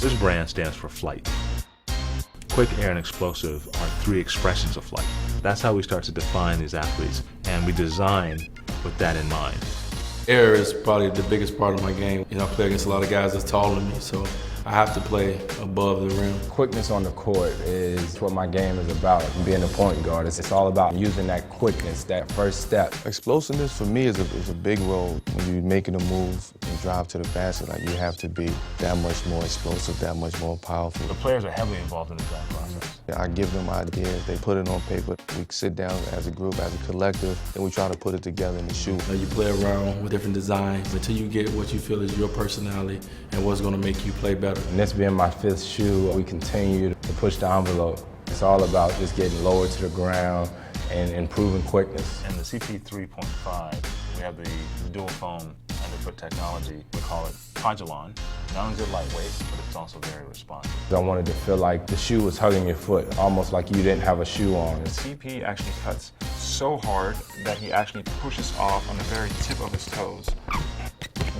This brand stands for flight. Quick, air, and explosive are three expressions of flight. That's how we start to define these athletes, and we design with that in mind. Air is probably the biggest part of my game. I play against a lot of guys that's taller than me, so I have to play above the rim. Quickness on the court is what my game is about. Being a point guard, it's all about using that quickness, that first step. Explosiveness for me is a big role. When you're making a move and drive to the basket, like you have to be that much more explosive, that much more powerful. The players are heavily involved in the design process. I give them ideas, they put it on paper. We sit down as a group, as a collective, and we try to put it together in the shoe. You play around with different designs until you get what you feel is your personality and what's going to make you play better. And this being my fifth shoe, we continue to push the envelope. It's all about just getting lower to the ground and improving quickness. In the CP 3.5, we have the dual foam underfoot technology. We call it Pagilon. Not only is it lightweight, but it's also very responsive. I wanted to feel like the shoe was hugging your foot, almost like you didn't have a shoe on. CP actually cuts so hard that he actually pushes off on the very tip of his toes.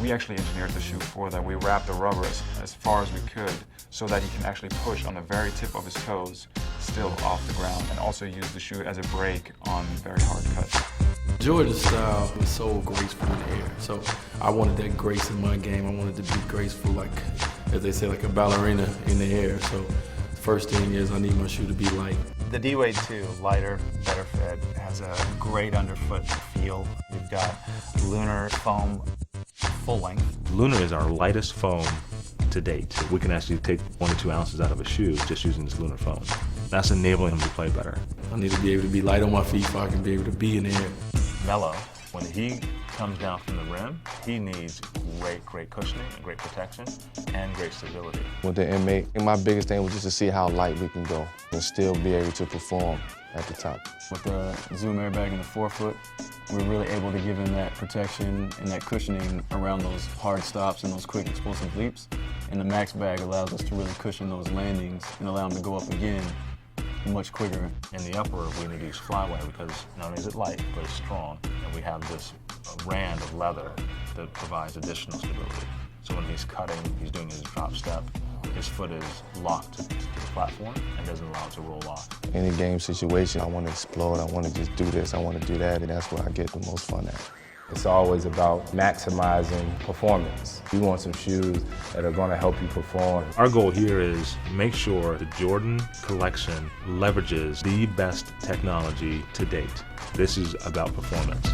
We actually engineered the shoe for that. We wrapped the rubber as far as we could so that he can actually push on the very tip of his toes, still off the ground, and also use the shoe as a brake on very hard cuts. Jordan's style was so graceful in the air, so I wanted that grace in my game. I wanted to be graceful, like, as they say, like a ballerina in the air. So first thing is I need my shoe to be light. The D-Wade 2, lighter, better fit, has a great underfoot feel. We've got Lunar foam full length. Lunar is our lightest foam to date. We can actually take 1 to 2 ounces out of a shoe just using this Lunar foam. That's enabling him to play better. I need to be able to be light on my feet so I can be able to be in the air. Mellow, when he comes down from the rim, he needs great cushioning, great protection, and great stability. With the M8, my biggest thing was just to see how light we can go and still be able to perform at the top. With the Zoom airbag in the forefoot, we're really able to give him that protection and that cushioning around those hard stops and those quick explosive leaps. And the Max bag allows us to really cushion those landings and allow him to go up again much quicker. In the upper, we need to use Flyway because not only is it light, but it's strong, and we have this rand of leather that provides additional stability. So when he's cutting, he's doing his drop step, his foot is locked to the platform and doesn't allow it to roll off. Any game situation, I want to explode, I want to just do this, I want to do that, and that's where I get the most fun at. It's always about maximizing performance. You want some shoes that are going to help you perform. Our goal here is make sure the Jordan collection leverages the best technology to date. This is about performance.